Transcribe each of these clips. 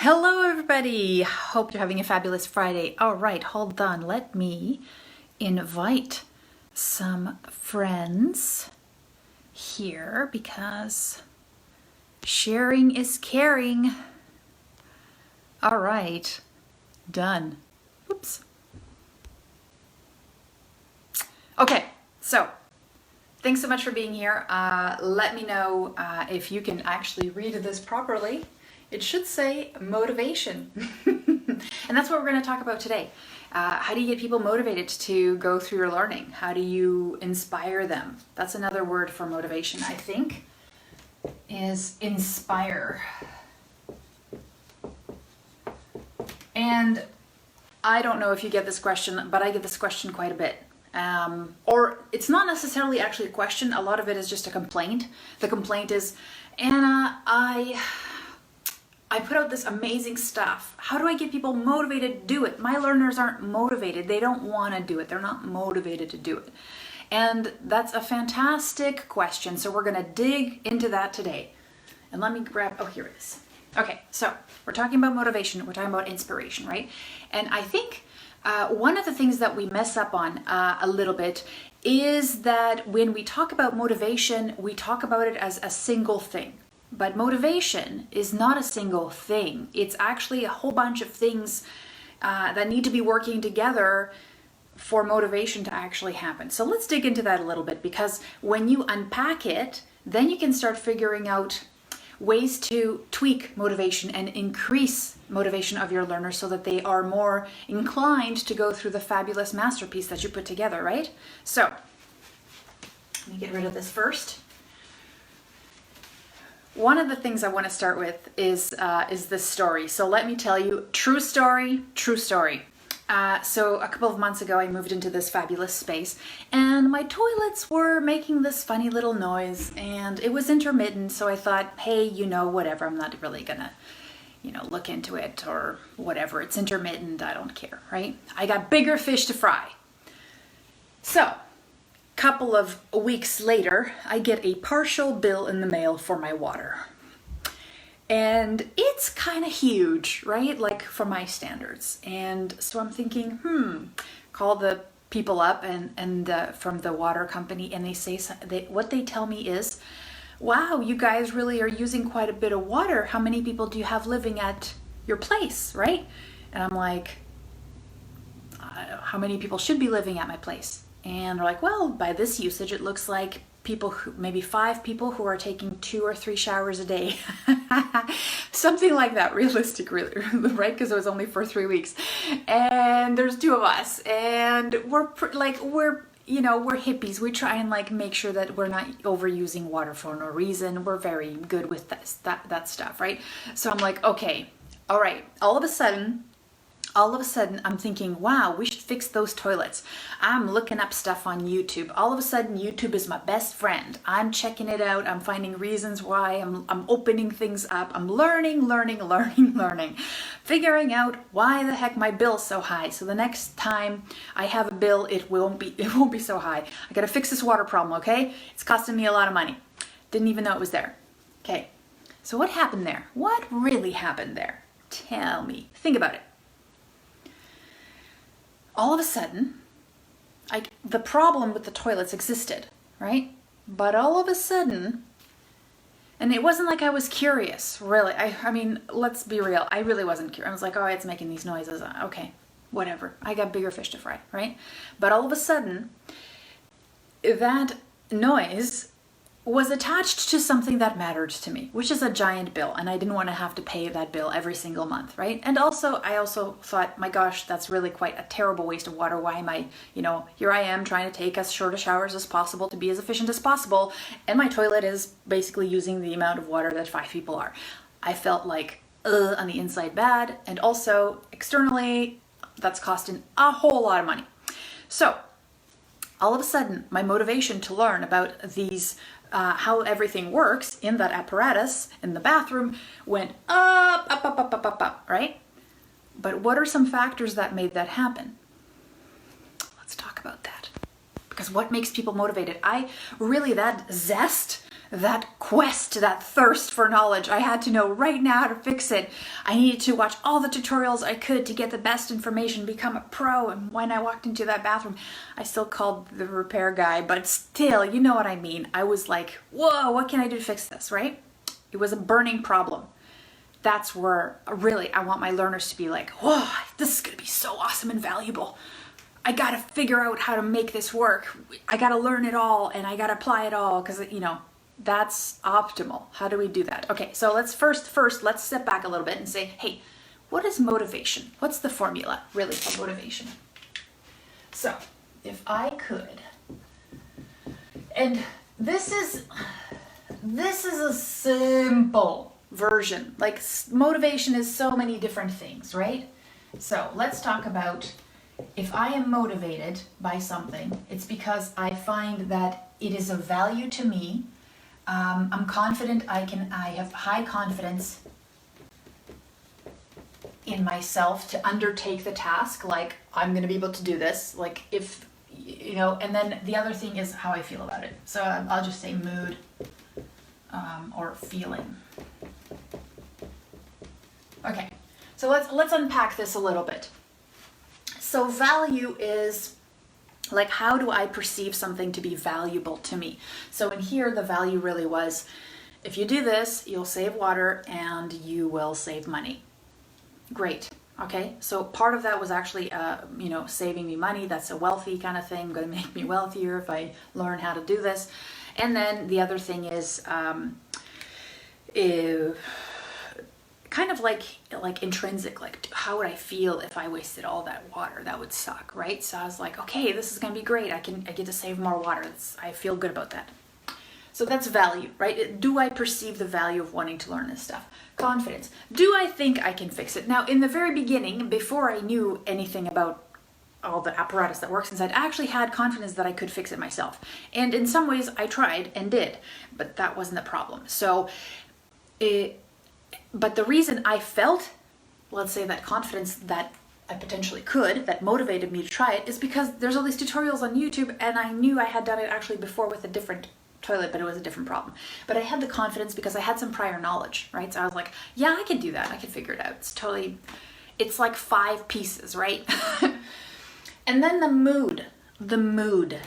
Hello everybody, hope you're having a fabulous Friday. All right, hold on, let me invite some friends here because sharing is caring. All right, done. Oops. Okay, so thanks so much for being here. Let me know if you can actually read this properly. It should say motivation. And that's what we're going to talk about today. How do you get people motivated to go through your learning? How do you inspire them? That's another word for motivation, I think, is inspire. And I don't know if you get this question, but I get this question quite a bit. Or it's not necessarily actually a question. A lot of it is just a complaint. The complaint is, Anna, I put out this amazing stuff. How do I get people motivated to do it? My learners aren't motivated. They don't want to do it. They're not motivated to do it. And that's a fantastic question. So we're going to dig into that today. And let me grab, oh, here it is. Okay, so we're talking about motivation. We're talking about inspiration, right? And I think one of the things that we mess up on a little bit is that when we talk about motivation, we talk about it as a single thing. But motivation is not a single thing. It's actually a whole bunch of things that need to be working together for motivation to actually happen. So let's dig into that a little bit, because when you unpack it, then you can start figuring out ways to tweak motivation and increase motivation of your learners so that they are more inclined to go through the fabulous masterpiece that you put together, right? So let me get rid of this first. One of the things I want to start with is this story. So let me tell you, true story, true story. So a couple of months ago, I moved into this fabulous space and my toilets were making this funny little noise and it was intermittent. So I thought, hey, whatever, I'm not really gonna, look into it or whatever. It's intermittent, I don't care, right? I got bigger fish to fry. So couple of weeks later, I get a partial bill in the mail for my water. And it's kind of huge, right? Like for my standards. And so I'm thinking, call the people up and from the water company, and they say, what they tell me is, wow, you guys really are using quite a bit of water. How many people do you have living at your place, right? And I'm like, how many people should be living at my place? And they're like, well, by this usage, it looks like maybe 5 people who are taking 2 or 3 showers a day. Something like that, realistic, really, right? Because it was only for 3 weeks. And there's 2 of us. And we're hippies. We try and make sure that we're not overusing water for no reason. We're very good with that stuff, right? So I'm like, okay, all right. All of a sudden, I'm thinking, wow, we should fix those toilets. I'm looking up stuff on YouTube. All of a sudden, YouTube is my best friend. I'm checking it out. I'm finding reasons why. I'm opening things up. I'm learning, figuring out why the heck my bill's so high. So the next time I have a bill, it won't be so high. I gotta fix this water problem, okay? It's costing me a lot of money. Didn't even know it was there. Okay, so what happened there? What really happened there? Tell me. Think about it. All of a sudden, the problem with the toilets existed, right? But all of a sudden, and it wasn't like I was curious, really. I mean, let's be real. I really wasn't curious. I was like, oh, it's making these noises. Okay, whatever. I got bigger fish to fry, right? But all of a sudden, that noise was attached to something that mattered to me, which is a giant bill, and I didn't want to have to pay that bill every single month, right? And I also thought, my gosh, that's really quite a terrible waste of water. Why am I, here I am trying to take as short a showers as possible to be as efficient as possible, and my toilet is basically using the amount of water that 5 people are. I felt like, on the inside bad, and also externally, that's costing a whole lot of money. So all of a sudden, my motivation to learn about these how everything works in that apparatus in the bathroom went up, right? But what are some factors that made that happen? Let's talk about that. Because what makes people motivated? That zest that quest, that thirst for knowledge. I had to know right now how to fix it. I needed to watch all the tutorials I could to get the best information, become a pro. And when I walked into that bathroom, I still called the repair guy, but still, you know what I mean. I was like, whoa, what can I do to fix this, right? It was a burning problem. That's where really I want my learners to be like, whoa, this is gonna be so awesome and valuable. I gotta figure out how to make this work. I gotta learn it all and I gotta apply it all because, you know, that's optimal. How do we do that? Okay, so let's first, let's step back a little bit and say, hey, what is motivation? What's the formula really for motivation? So if I could, and this is a simple version. Like motivation is so many different things, right? So let's talk about, if I am motivated by something, it's because I find that it is of value to me. I'm confident I have high confidence in myself to undertake the task. Like, I'm going to be able to do this. Like, if, you know, and then the other thing is how I feel about it. So I'll just say mood or feeling. Okay, so let's unpack this a little bit. So value is like, how do I perceive something to be valuable to me? So in here, the value really was, if you do this, you'll save water and you will save money. Great. Okay. So part of that was actually, you know, saving me money. That's a wealthy kind of thing, going to make me wealthier if I learn how to do this. And then the other thing is, kind of like intrinsic, like how would I feel if I wasted all that water? That would suck, right? So I was like, okay, this is gonna be great. I get to save more water. I feel good about that. So that's value, right? Do I perceive the value of wanting to learn this stuff? Confidence. Do I think I can fix it? Now, in the very beginning, before I knew anything about all the apparatus that works inside, I actually had confidence that I could fix it myself. And in some ways I tried and did, but that wasn't the problem. So but the reason I felt, let's say, that confidence that I potentially could, that motivated me to try it, is because there's all these tutorials on YouTube, and I knew I had done it actually before with a different toilet, but it was a different problem. But I had the confidence because I had some prior knowledge, right? So I was like, yeah, I can do that. I can figure it out. It's like 5 pieces, right? And then the mood.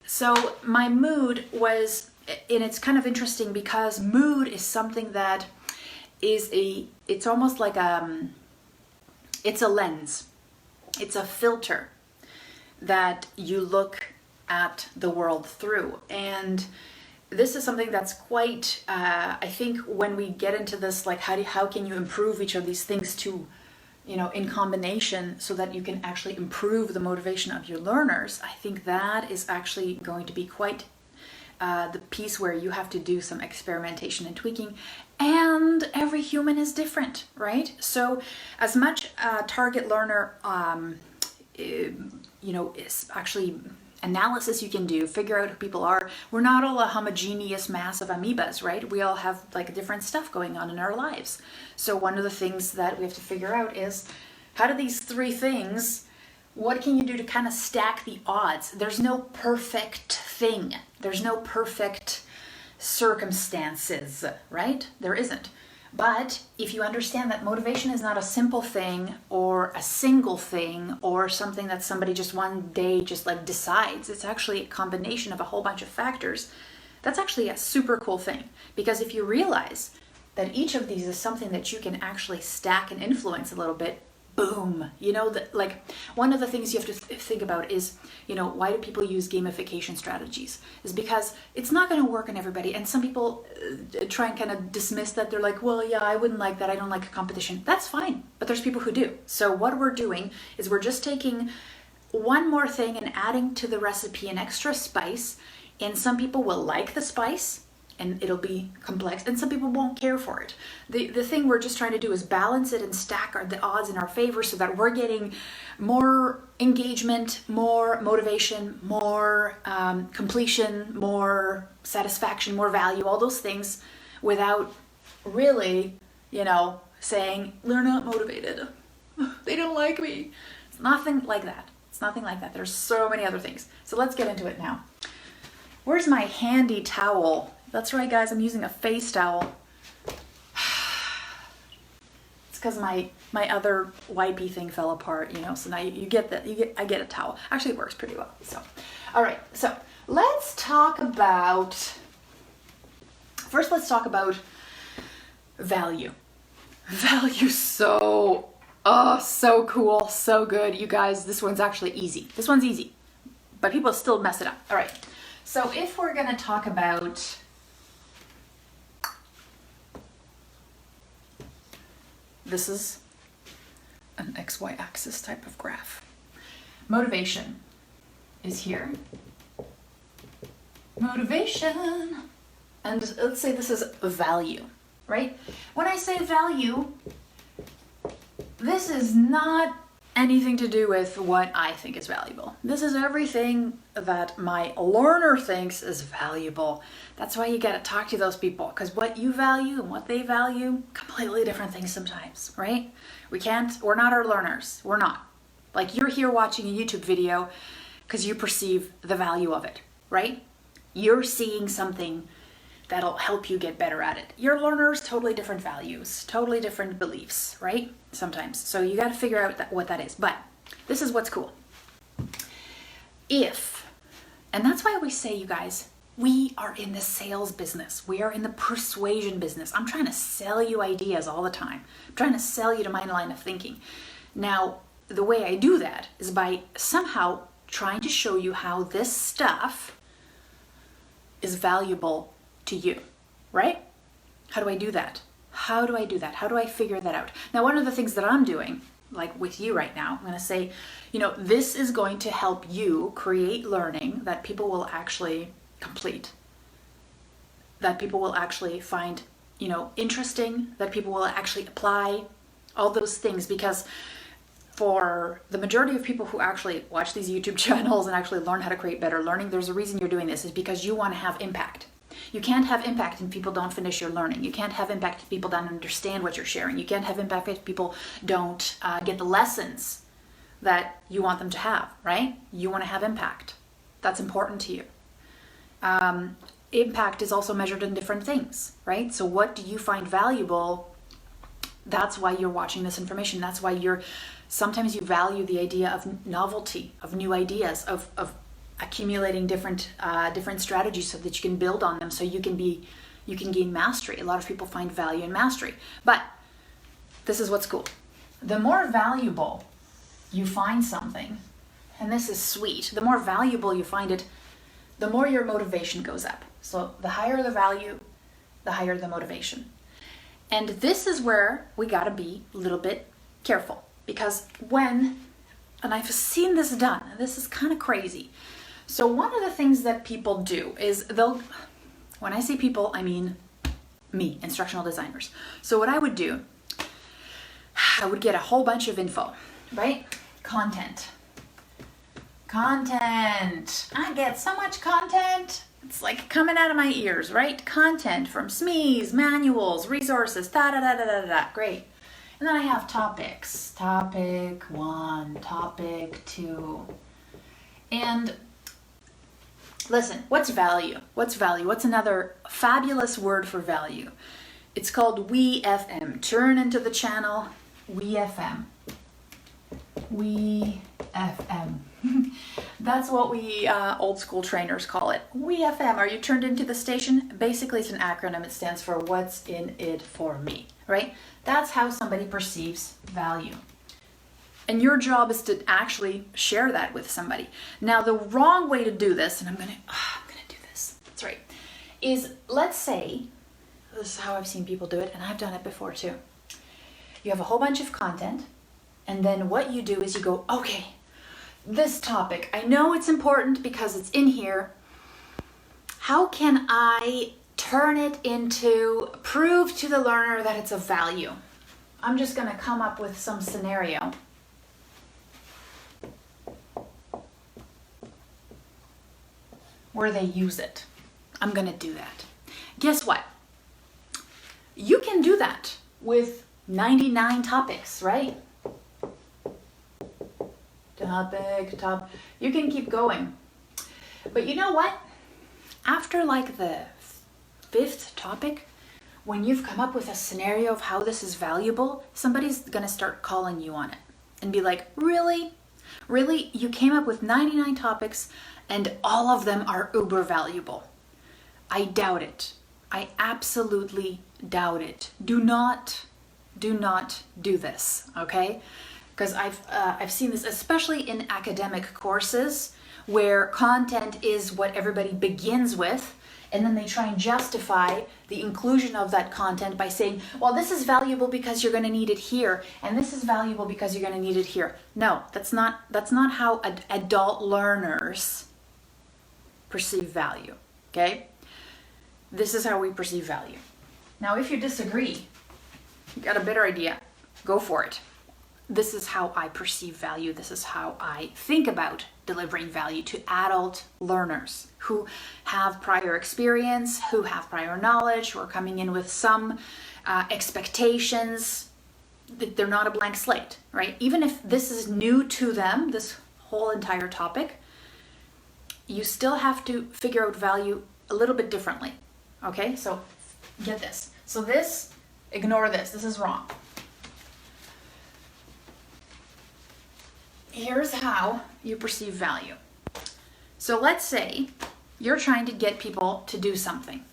So my mood was, and it's kind of interesting because mood is something that it's almost like it's a lens. It's a filter that you look at the world through. And this is something that's quite, I think when we get into this, like how can you improve each of these things to, you know, in combination so that you can actually improve the motivation of your learners, I think that is actually going to be quite the piece where you have to do some experimentation and tweaking, and every human is different, right? So as much target learner, you know, is actually analysis you can do, figure out who people are. We're not all a homogeneous mass of amoebas, right? We all have like different stuff going on in our lives. So one of the things that we have to figure out is, how do these 3 things, what can you do to kind of stack the odds? There's no perfect thing. There's no perfect circumstances, right? There isn't. But if you understand that motivation is not a simple thing or a single thing or something that somebody just one day just like decides, it's actually a combination of a whole bunch of factors. That's actually a super cool thing, because if you realize that each of these is something that you can actually stack and influence a little bit, boom, you know, that, like, one of the things you have to think about is, you know, why do people use gamification strategies? Is because it's not going to work on everybody. And some people try and kind of dismiss that. They're like, well, yeah, I wouldn't like that. I don't like a competition. That's fine. But there's people who do. So what we're doing is we're just taking one more thing and adding to the recipe an extra spice. And some people will like the spice and it'll be complex, and some people won't care for it. The thing we're just trying to do is balance it and stack the odds in our favor so that we're getting more engagement, more motivation, more completion, more satisfaction, more value, all those things, without really, you know, saying, they're not motivated. They don't like me. It's nothing like that. It's nothing like that. There's so many other things. So let's get into it now. Where's my handy towel That's right, guys, I'm using a face towel. It's because my other wipey thing fell apart, you know, so now you get that, I get a towel. Actually, it works pretty well, so. All right, so let's talk about, first let's talk about value. Value, so cool, so good. You guys, this one's actually easy. This one's easy, but people still mess it up. All right, so if we're gonna talk about, this is an XY axis type of graph. Motivation is here. Motivation. And let's say this is value, right? When I say value, this is not anything to do with what I think is valuable. This is everything that my learner thinks is valuable. That's why you gotta talk to those people, because what you value and what they value, completely different things sometimes, right? We're not our learners, we're not. Like, you're here watching a YouTube video because you perceive the value of it, right? You're seeing something that'll help you get better at it. Your learners, totally different values, totally different beliefs, right? Sometimes. So you got to figure out what that is. But this is what's cool. And that's why we say, you guys, we are in the sales business. We are in the persuasion business. I'm trying to sell you ideas all the time. I'm trying to sell you to my line of thinking. Now, the way I do that is by somehow trying to show you how this stuff is valuable to you, right? How do I do that? How do I do that? How do I figure that out? Now, one of the things that I'm doing, like with you right now, I'm going to say, you know, this is going to help you create learning that people will actually complete, that people will actually find, you know, interesting, that people will actually apply, all those things. Because for the majority of people who actually watch these YouTube channels and actually learn how to create better learning, there's a reason you're doing this, is because you want to have impact. You can't have impact if people don't finish your learning. You can't have impact if people don't understand what you're sharing. You can't have impact if people don't get the lessons that you want them to have, right? You want to have impact. That's important to you. Impact is also measured in different things, right? So what do you find valuable? That's why you're watching this information. That's why sometimes you value the idea of novelty, of new ideas, of accumulating different strategies so that you can build on them, so you can gain mastery. A lot of people find value in mastery. But this is what's cool. The more valuable you find something, and this is sweet, the more valuable you find it, the more your motivation goes up. So the higher the value, the higher the motivation. And this is where we gotta be a little bit careful, because and I've seen this done, this is kind of crazy. So one of the things that people do is when I say people, I mean me, instructional designers. So what I would do, I would get a whole bunch of info, right? Content. I get so much content. It's like coming out of my ears, right? Content from SMEs, manuals, resources, great. And then I have topics. Topic 1, topic 2. And listen, what's value? What's value? What's another fabulous word for value? It's called WeFM. Turn into the channel WeFM. WeFM. That's what we old school trainers call it. WeFM. Are you turned into the station? Basically, it's an acronym. It stands for what's in it for me, right? That's how somebody perceives value. And your job is to actually share that with somebody. Now, the wrong way to do this, and I'm gonna do this, that's right, is, let's say, this is how I've seen people do it, and I've done it before too. You have a whole bunch of content, and then what you do is you go, okay, this topic, I know it's important because it's in here. How can I turn it into, prove to the learner that it's of value? I'm just gonna come up with some scenario. Where they use it. I'm gonna do that. Guess what? You can do that with 99 topics, right? You can keep going. But you know what? After like the fifth topic, when you've come up with a scenario of how this is valuable, somebody's gonna start calling you on it and be like, really? Really? You came up with 99 topics and all of them are uber valuable. I doubt it. I absolutely doubt it. Do not do this, okay? Because I've seen this, especially in academic courses where content is what everybody begins with, and then they try and justify the inclusion of that content by saying, well, this is valuable because you're going to need it here, and this is valuable because you're going to need it here. No, that's not how adult learners perceive value, okay? This is how we perceive value. Now, if you disagree, you got a better idea, go for it. This is how I perceive value. This is how I think about delivering value to adult learners who have prior experience, who have prior knowledge, who are coming in with some expectations. They're not a blank slate, right? Even if this is new to them, this whole entire topic, you still have to figure out value a little bit differently. Okay, so get this. So this, ignore this. This is wrong. Here's how you perceive value. So let's say you're trying to get people to do something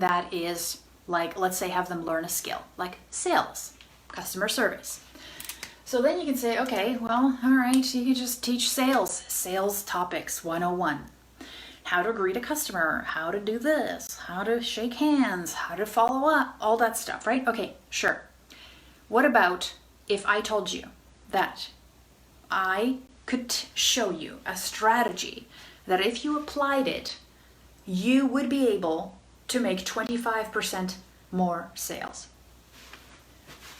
that is like, let's say, have them learn a skill, like sales, customer service. So then you can say, okay, well, all right, you can just teach sales topics 101. How to greet a customer, how to do this, how to shake hands, how to follow up, all that stuff, right? Okay, sure. What about if I told you that I could show you a strategy that if you applied it, you would be able to make 25% more sales?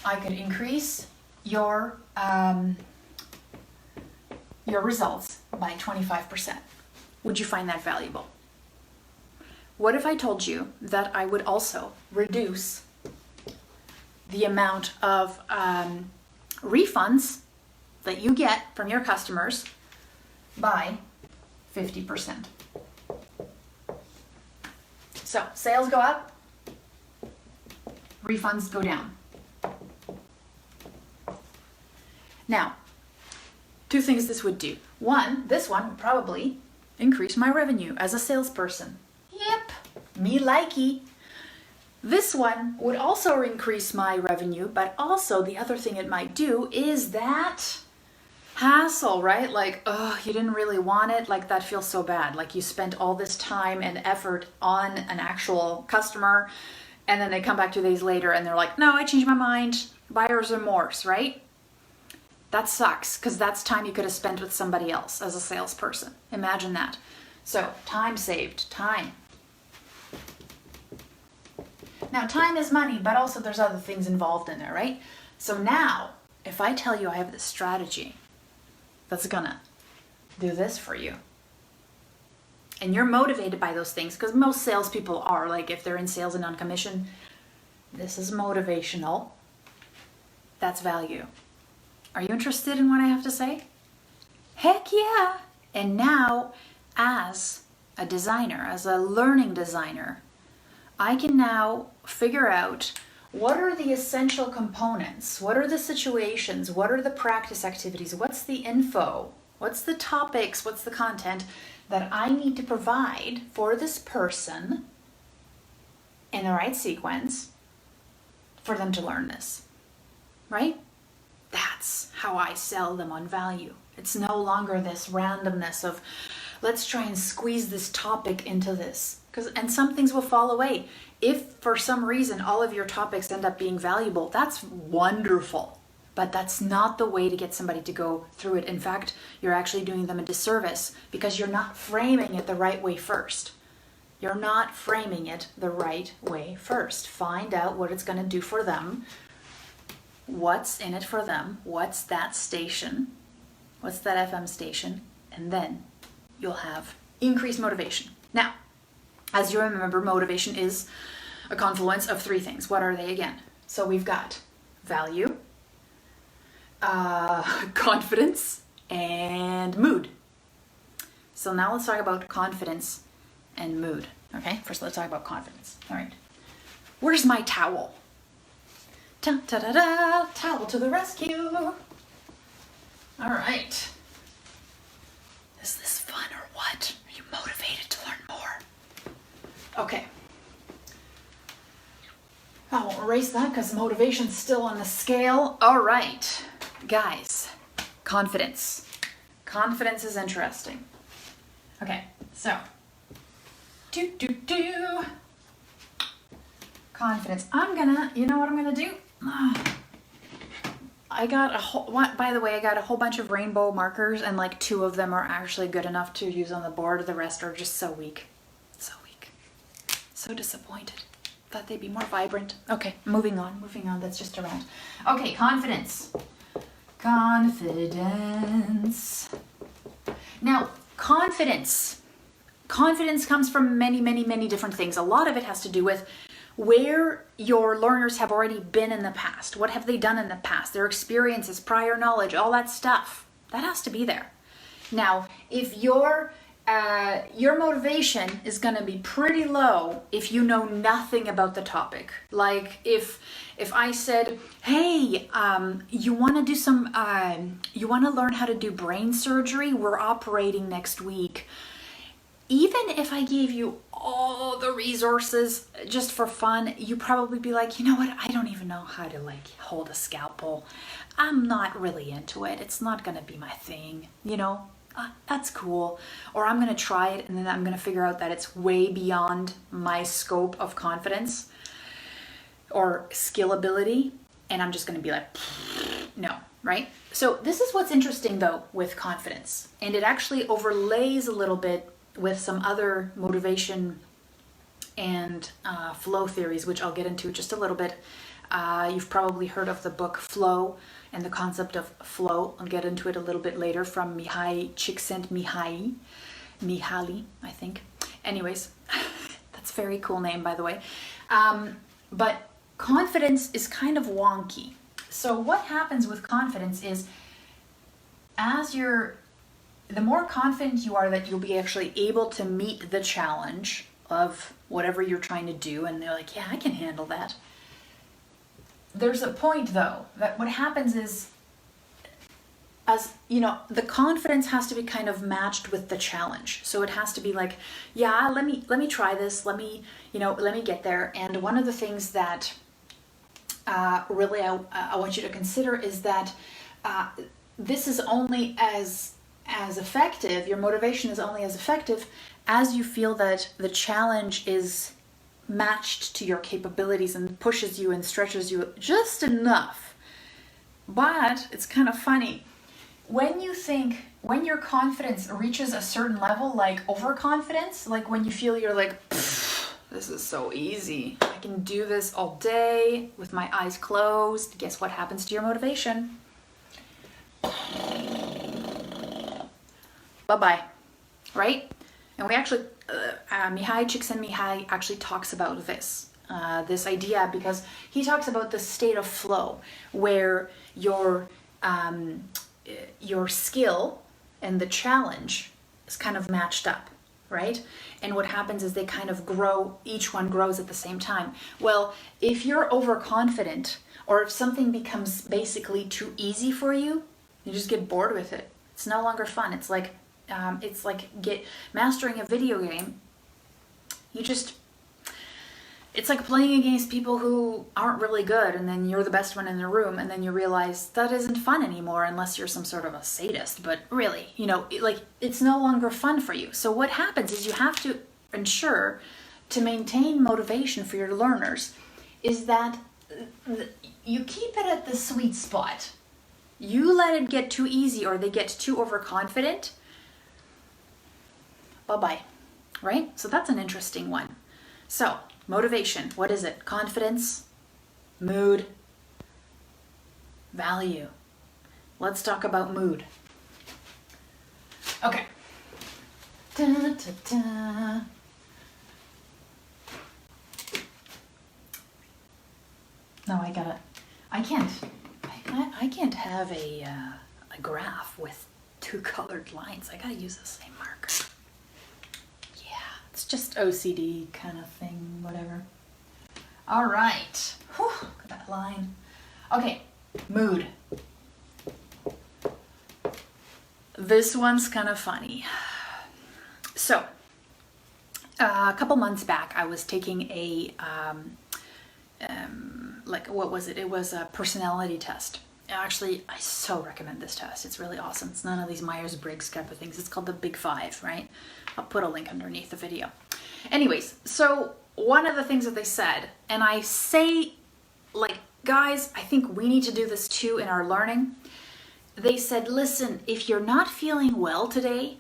I could increase your results by 25%. Would you find that valuable? What if I told you that I would also reduce the amount of refunds that you get from your customers by 50%? So sales go up, refunds go down. Now, two things this would do. One, this one would probably increase my revenue as a salesperson. Yep, me likey. This one would also increase my revenue, but also the other thing it might do is that hassle, right? Like, oh, you didn't really want it. Like, that feels so bad. Like, you spent all this time and effort on an actual customer, and then they come back 2 days later and they're like, no, I changed my mind. Buyer's remorse, right? That sucks, because that's time you could have spent with somebody else as a salesperson. Imagine that. So, time saved, time. Now, time is money, but also there's other things involved in there, right? So now, if I tell you I have this strategy that's gonna do this for you, and you're motivated by those things, because most salespeople are, like if they're in sales and on commission, this is motivational. That's value. Are you interested in what I have to say? Heck yeah! And now, as a designer, as a learning designer, I can now figure out what are the essential components, what are the situations, what are the practice activities, what's the info, what's the topics, what's the content that I need to provide for this person in the right sequence for them to learn this, right? That's how I sell them on value. It's no longer this randomness of, let's try and squeeze this topic into this. And some things will fall away. If for some reason all of your topics end up being valuable, that's wonderful. But that's not the way to get somebody to go through it. In fact, you're actually doing them a disservice because you're not framing it the right way first. You're not framing it the right way first. Find out what it's going to do for them. What's in it for them? What's that station? What's that FM station? And then you'll have increased motivation. Now, as you remember, motivation is a confluence of three things. What are they again? So we've got value, confidence, and mood. So now let's talk about confidence and mood. Okay, first let's talk about confidence. All right. Where's my towel? Da da da da, towel to the rescue. All right. Is this fun or what? Are you motivated to learn more? Okay. I won't erase that because motivation's still on the scale. All right, guys, confidence. Confidence is interesting. Okay, so, confidence. You know what I'm gonna do? I got a whole, by the way, I got a whole bunch of rainbow markers and like 2 of them are actually good enough to use on the board. The rest are just so weak. So weak. So disappointed. Thought they'd be more vibrant. Okay, moving on. That's just a rant. Okay, confidence. Confidence. Now, confidence. Confidence comes from many, many, many different things. A lot of it has to do with where your learners have already been in the past. What have they done in the past? Their experiences, prior knowledge, all that stuff. That has to be there. Now, if your motivation is going to be pretty low if you know nothing about the topic. Like if I said, hey, you want to do you want to learn how to do brain surgery? We're operating next week. Even if I gave you all the resources just for fun, you probably be like, you know what? I don't even know how to like hold a scalpel. I'm not really into it. It's not going to be my thing, you know? That's cool. Or I'm going to try it and then I'm going to figure out that it's way beyond my scope of confidence or skill ability. And I'm just going to be like, no, right? So this is what's interesting though with confidence. And it actually overlays a little bit with some other motivation and flow theories, which I'll get into just a little bit. You've probably heard of the book Flow and the concept of flow. I'll get into it a little bit later from Mihai Csikszentmihalyi, I think. Anyways, that's a very cool name, by the way. But confidence is kind of wonky. So what happens with confidence is the more confident you are that you'll be actually able to meet the challenge of whatever you're trying to do, and they're like, yeah, I can handle that. There's a point though that what happens is, as you know, the confidence has to be kind of matched with the challenge. So it has to be like, yeah, let me try this. Let me get there. And one of the things that really I want you to consider is that this is only as effective. Your motivation is only as effective as you feel that the challenge is matched to your capabilities and pushes you and stretches you just enough. But it's kind of funny. When your confidence reaches a certain level, like overconfidence, like when you feel you're like, this is so easy. I can do this all day with my eyes closed. Guess what happens to your motivation? Bye-bye, right? And we actually, Mihai Csikszentmihalyi actually talks about this idea, because he talks about the state of flow where your skill and the challenge is kind of matched up, right? And what happens is they kind of grow, each one grows at the same time. Well, if you're overconfident, or if something becomes basically too easy for you, you just get bored with it. It's no longer fun. It's like mastering a video game. It's like playing against people who aren't really good, and then you're the best one in the room, and then you realize that isn't fun anymore unless you're some sort of a sadist. But really, it's no longer fun for you. So what happens is you have to ensure to maintain motivation for your learners is that you keep it at the sweet spot. You let it get too easy or they get too overconfident, bye-bye, right? So that's an interesting one. So motivation, what is it? Confidence, mood, value. Let's talk about mood. Okay. Da, da, da. No, I can't have a graph with two colored lines. I gotta use the same marker. Yeah, It's just OCD kind of thing, whatever. All right. Whew, look at that line. Okay, mood. This one's kind of funny. So, a couple months back, I was taking a, what was it? It was a personality test. Actually, I so recommend this test. It's really awesome. It's none of these Myers-Briggs type of things. It's called the Big Five, right? I'll put a link underneath the video. Anyways, so one of the things that they said, and I say, like, guys, I think we need to do this too in our learning. They said, listen, if you're not feeling well today,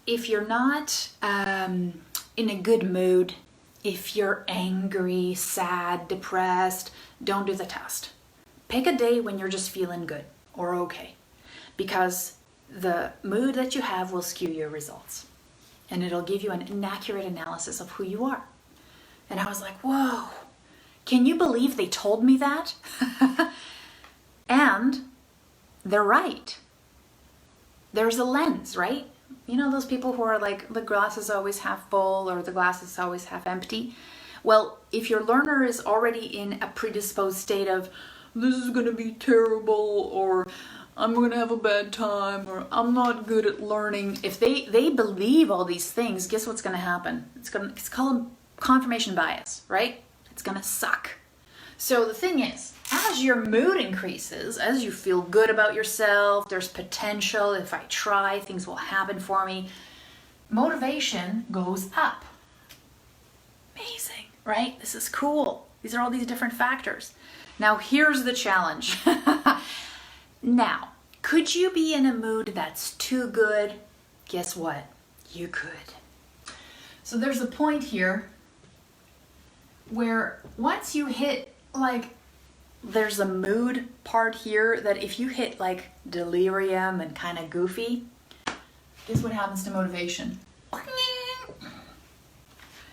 if you're not in a good mood, if you're angry, sad, depressed, don't do the test. Pick a day when you're just feeling good or okay, because the mood that you have will skew your results, and it'll give you an inaccurate analysis of who you are. And I was like, whoa, can you believe they told me that? And they're right. There's a lens, right? You know those people who are like, the glass is always half full or the glass is always half empty? Well, if your learner is already in a predisposed state of, this is going to be terrible, or I'm going to have a bad time, or I'm not good at learning, if they believe all these things, guess what's going to happen? It's called confirmation bias, right? It's going to suck. So the thing is, as your mood increases, as you feel good about yourself, there's potential, if I try, things will happen for me, motivation goes up. Amazing, right? This is cool. These are all these different factors. Now, here's the challenge. Now, could you be in a mood that's too good? Guess what? You could. So there's a point here where once you hit, like, there's a mood part here that if you hit like delirium and kind of goofy, guess what happens to motivation?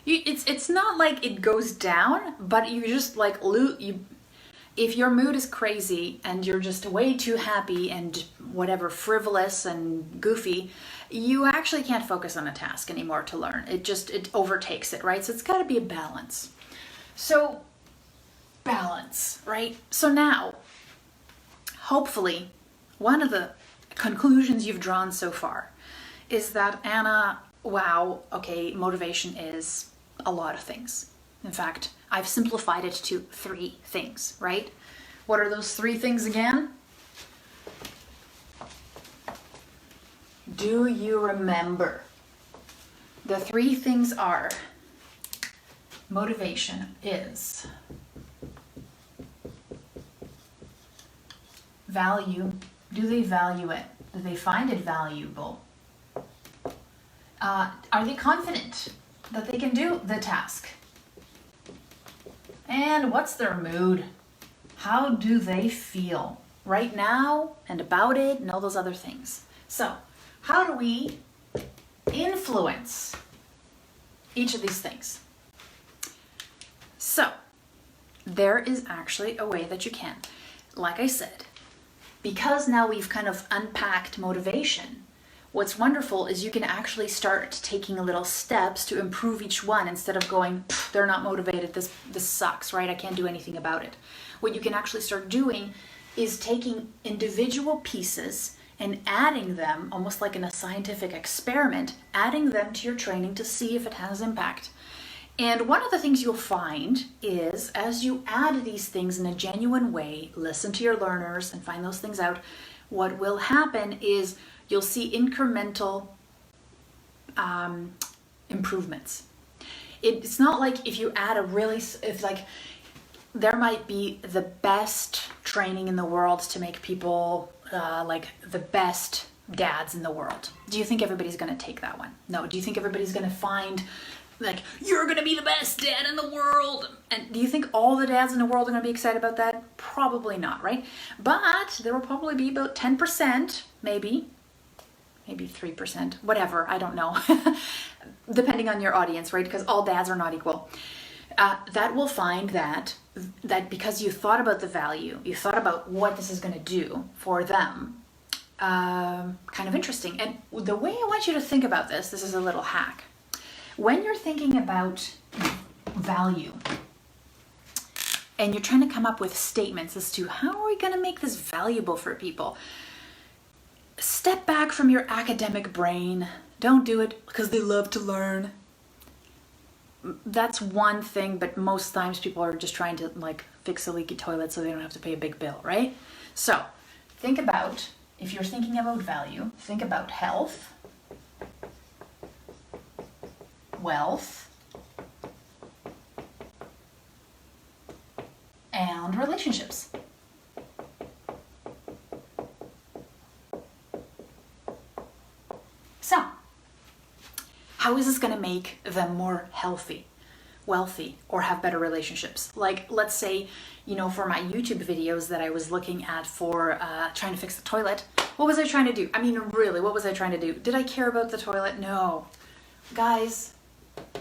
It's not like it goes down, but you just like if your mood is crazy and you're just way too happy and whatever, frivolous and goofy, you actually can't focus on a task anymore to learn. It overtakes it, right? So it's got to be a balance. So balance, right? So now, hopefully, one of the conclusions you've drawn so far is that, Anna, wow, okay, motivation is a lot of things. In fact, I've simplified it to 3 things, right? What are those 3 things again? Do you remember? The 3 things are, motivation is value. Do they value it? Do they find it valuable? Are they confident that they can do the task? And what's their mood? How do they feel right now and about it and all those other things? So, how do we influence each of these things? So, there is actually a way that you can. Like I said, because now we've kind of unpacked motivation, what's wonderful is you can actually start taking little steps to improve each one instead of going, they're not motivated, this sucks, right? I can't do anything about it. What you can actually start doing is taking individual pieces and adding them, almost like in a scientific experiment, adding them to your training to see if it has impact. And one of the things you'll find is, as you add these things in a genuine way, listen to your learners and find those things out, what will happen is you'll see incremental improvements. It's not like if you add there might be the best training in the world to make people like the best dads in the world. Do you think everybody's going to take that one? No. Do you think everybody's going to find, like, you're going to be the best dad in the world? And do you think all the dads in the world are going to be excited about that? Probably not, right? But there will probably be about 10%, maybe 3%, whatever, I don't know, depending on your audience, right? Because all dads are not equal. That will find that because you thought about the value, you thought about what this is going to do for them, kind of interesting. And the way I want you to think about this is a little hack. when you're thinking about value and you're trying to come up with statements as to how are we going to make this valuable for people, step back from your academic brain. Don't do it because they love to learn. That's one thing, but most times people are just trying to like fix a leaky toilet so they don't have to pay a big bill, right? So think about, if you're thinking about value, think about health, wealth, and relationships. So, how is this going to make them more healthy, wealthy, or have better relationships? Like, let's say, you know, for my YouTube videos that I was looking at for trying to fix the toilet, what was I trying to do? I mean, really, what was I trying to do? Did I care about the toilet? No. Guys,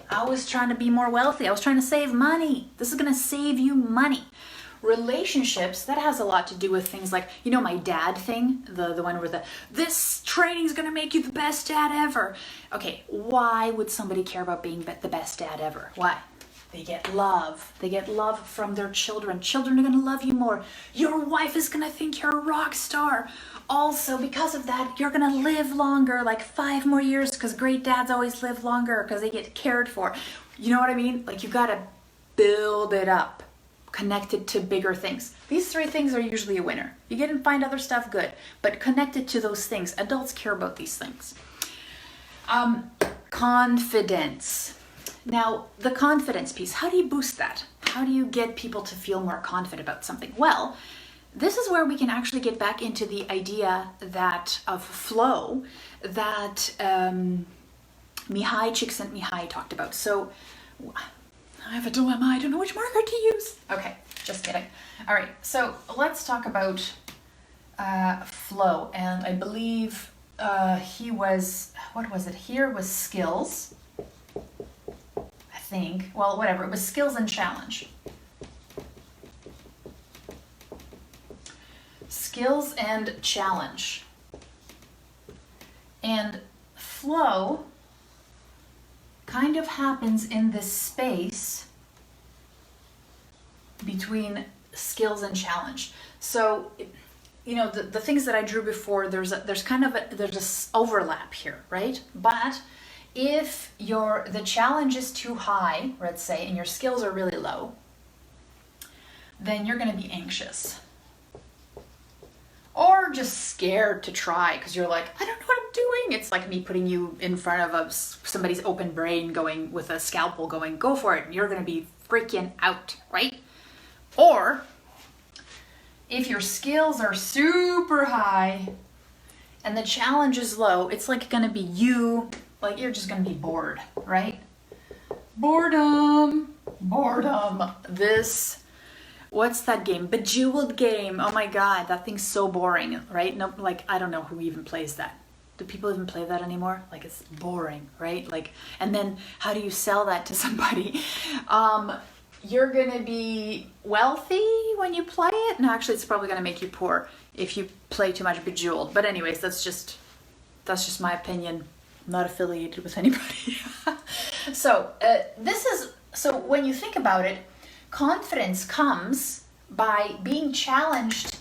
I was trying to be more wealthy. I was trying to save money. This is going to save you money. Relationships, that has a lot to do with things like, you know, my dad thing, the one where this training is going to make you the best dad ever. Okay, why would somebody care about being the best dad ever? Why? They get love. They get love from their children. Children are going to love you more. Your wife is going to think you're a rock star. Also, because of that, you're going to live longer, like 5 more years, because great dads always live longer because they get cared for. You know what I mean? Like, you got to build it up. Connected to bigger things. These 3 things are usually a winner. You get and find other stuff, good, but connected to those things. Adults care about these things. Confidence. Now, the confidence piece, how do you boost that? How do you get people to feel more confident about something? Well, this is where we can actually get back into the idea that of flow that Mihai Csikszentmihalyi talked about. So, I have a dilemma. I don't know which marker to use. Okay, just kidding. All right, so let's talk about flow. And I believe he was, what was it? Here was skills, I think. Well, whatever. It was skills and challenge. Skills and challenge. And flow kind of happens in this space between skills and challenge. So, you know, the things that I drew before, there's this overlap here, right? But if the challenge is too high, let's say, and your skills are really low, then you're going to be anxious. Or just scared to try because you're like, I don't know what I'm doing. It's like me putting you in front of somebody's open brain going with a scalpel going, go for it. And you're going to be freaking out, right? Or if your skills are super high and the challenge is low, it's like going to be you, like you're just going to be bored, right? Boredom. What's that game? Bejeweled game. Oh my God, that thing's so boring, right? No, like, I don't know who even plays that. Do people even play that anymore? Like, it's boring, right? Like, and then how do you sell that to somebody? You're gonna be wealthy when you play it? No, actually, it's probably gonna make you poor if you play too much Bejeweled. But anyways, that's just my opinion. I'm not affiliated with anybody. So when you think about it, confidence comes by being challenged.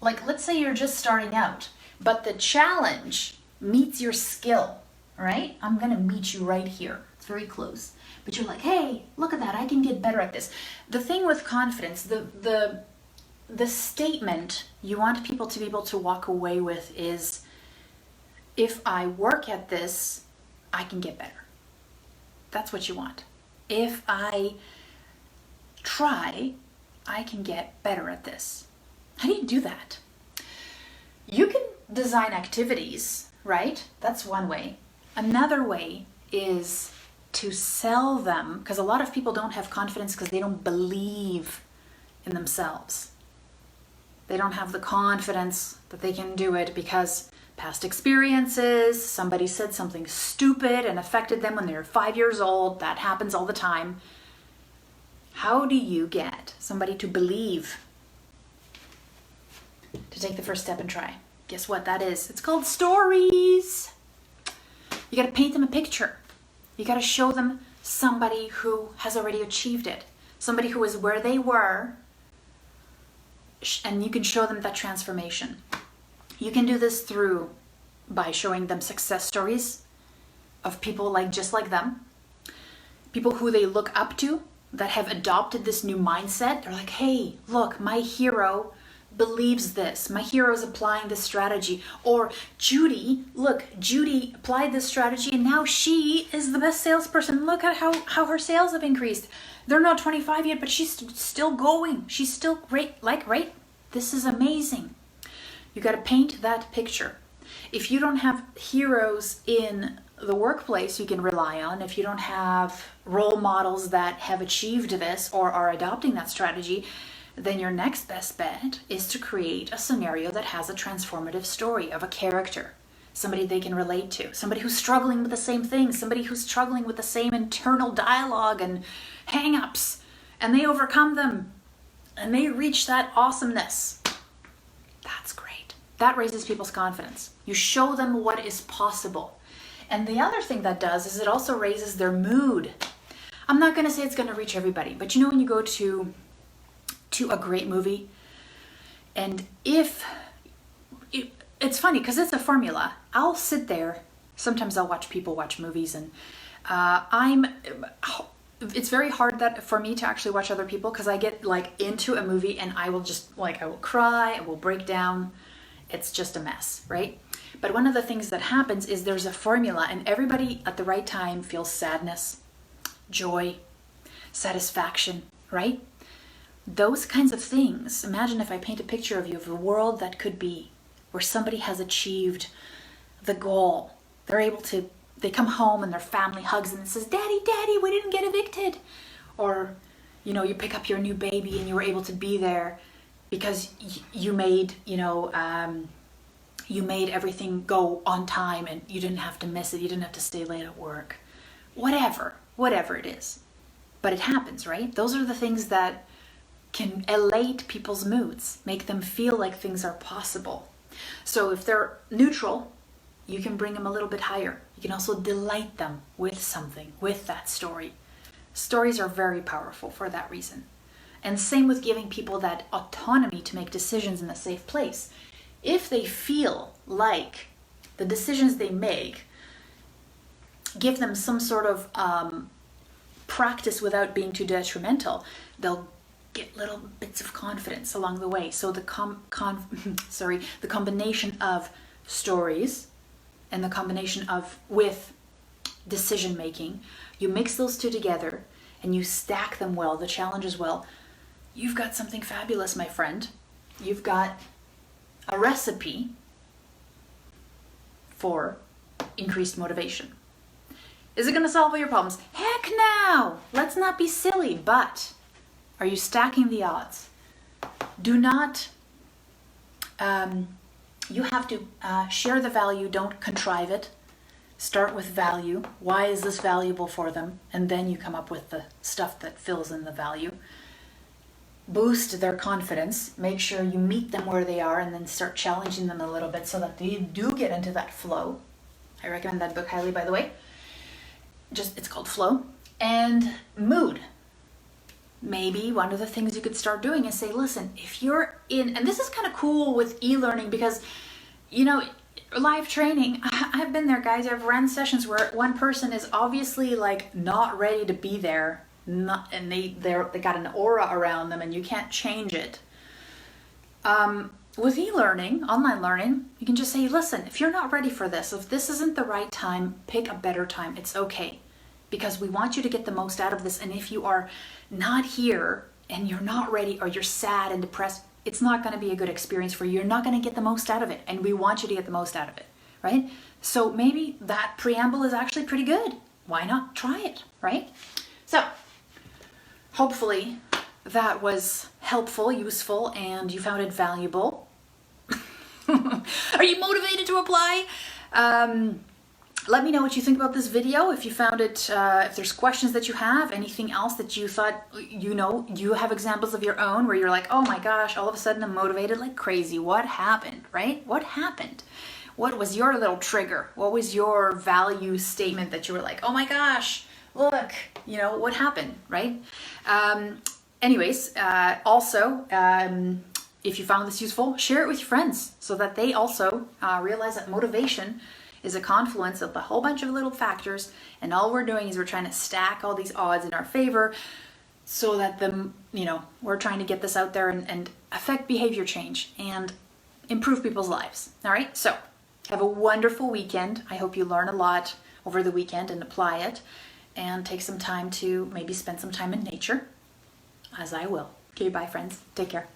Like, let's say you're just starting out, but the challenge meets your skill, right? I'm gonna meet you right here. It's very close. But you're like, hey, look at that, I can get better at this. The thing with confidence, the statement you want people to be able to walk away with is, if I work at this, I can get better. That's what you want. If I try, I can get better at this. How do you do that? You can design activities, right? That's one way. Another way is to sell them, because a lot of people don't have confidence because they don't believe in themselves. They don't have the confidence that they can do it because past experiences, somebody said something stupid and affected them when they were 5 years old. That happens all the time. How do you get somebody to believe, to take the first step and try? Guess what that is? It's called stories. You got to paint them a picture. You got to show them somebody who has already achieved it, somebody who is where they were, and you can show them that transformation. You can do this by showing them success stories of people just like them, people who they look up to that have adopted this new mindset. They're like, hey, look, my hero believes this. My hero is applying this strategy. Or Judy, look, Judy applied this strategy and now she is the best salesperson. Look at how her sales have increased. They're not 25 yet, but she's still going. She's still great. Right? This is amazing. You got to paint that picture. If you don't have heroes in the workplace you can rely on, if you don't have role models that have achieved this or are adopting that strategy, then your next best bet is to create a scenario that has a transformative story of a character, somebody they can relate to, somebody who's struggling with the same thing, somebody who's struggling with the same internal dialogue and hang-ups, and they overcome them and they reach that awesomeness. That's great. That raises people's confidence. You show them what is possible. And the other thing that does is it also raises their mood. I'm not going to say it's going to reach everybody, but you know when you go to a great movie, and it's funny because it's a formula. I'll sit there, sometimes I'll watch people watch movies, and it's very hard for me to actually watch other people because I get into a movie and I will I will cry, I will break down. It's just a mess, right? But one of the things that happens is there's a formula, and everybody at the right time feels sadness, joy, satisfaction, right? Those kinds of things. Imagine if I paint a picture of you of a world that could be, where somebody has achieved the goal. They come home and their family hugs and says, Daddy, Daddy, we didn't get evicted. Or, you pick up your new baby and you were able to be there because you made everything go on time and you didn't have to miss it. You didn't have to stay late at work. Whatever it is. But it happens, right? Those are the things that can elate people's moods, make them feel like things are possible. So if they're neutral, you can bring them a little bit higher. You can also delight them with something, with that story. Stories are very powerful for that reason. And same with giving people that autonomy to make decisions in a safe place. If they feel like the decisions they make give them some sort of practice without being too detrimental, they'll get little bits of confidence along the way. So the combination of stories and the combination with decision making, you mix those two together and you stack them well, the challenges well, you've got something fabulous, my friend. You've got a recipe for increased motivation. Is it going to solve all your problems? Heck no! Let's not be silly, but are you stacking the odds? Do not, you have to share the value, don't contrive it. Start with value. Why is this valuable for them? And then you come up with the stuff that fills in the value. Boost their confidence. Make sure you meet them where they are and then start challenging them a little bit so that they do get into that flow. I recommend that book highly, by the way. It's called Flow. And mood. Maybe one of the things you could start doing is say, listen, if you're in, and this is kind of cool with e-learning because, live training, I've been there, guys. I've run sessions where one person is obviously not ready to be there, and they got an aura around them and you can't change it. With e-learning, online learning, you can just say, listen, if you're not ready for this, if this isn't the right time, pick a better time. It's okay. Because we want you to get the most out of this. And if you are not here and you're not ready or you're sad and depressed, it's not going to be a good experience for you. You're not going to get the most out of it. And we want you to get the most out of it, right? So maybe that preamble is actually pretty good. Why not try it, right? So hopefully that was helpful, useful, and you found it valuable. Are you motivated to apply? Let me know what you think about this video. If you found it, if there's questions that you have, anything else that you thought, you have examples of your own where you're like, oh my gosh, all of a sudden I'm motivated like crazy. What happened, right? What happened? What was your little trigger? What was your value statement that you were like, oh my gosh, look, you know, what happened, right? Also, if you found this useful, share it with your friends so that they also realize that motivation is a confluence of a whole bunch of little factors, and all we're doing is we're trying to stack all these odds in our favor so that we're trying to get this out there and affect behavior change and improve people's lives. All right, so have a wonderful weekend. I hope you learn a lot over the weekend and apply it, and take some time to maybe spend some time in nature, as I will. Okay, bye friends. Take care.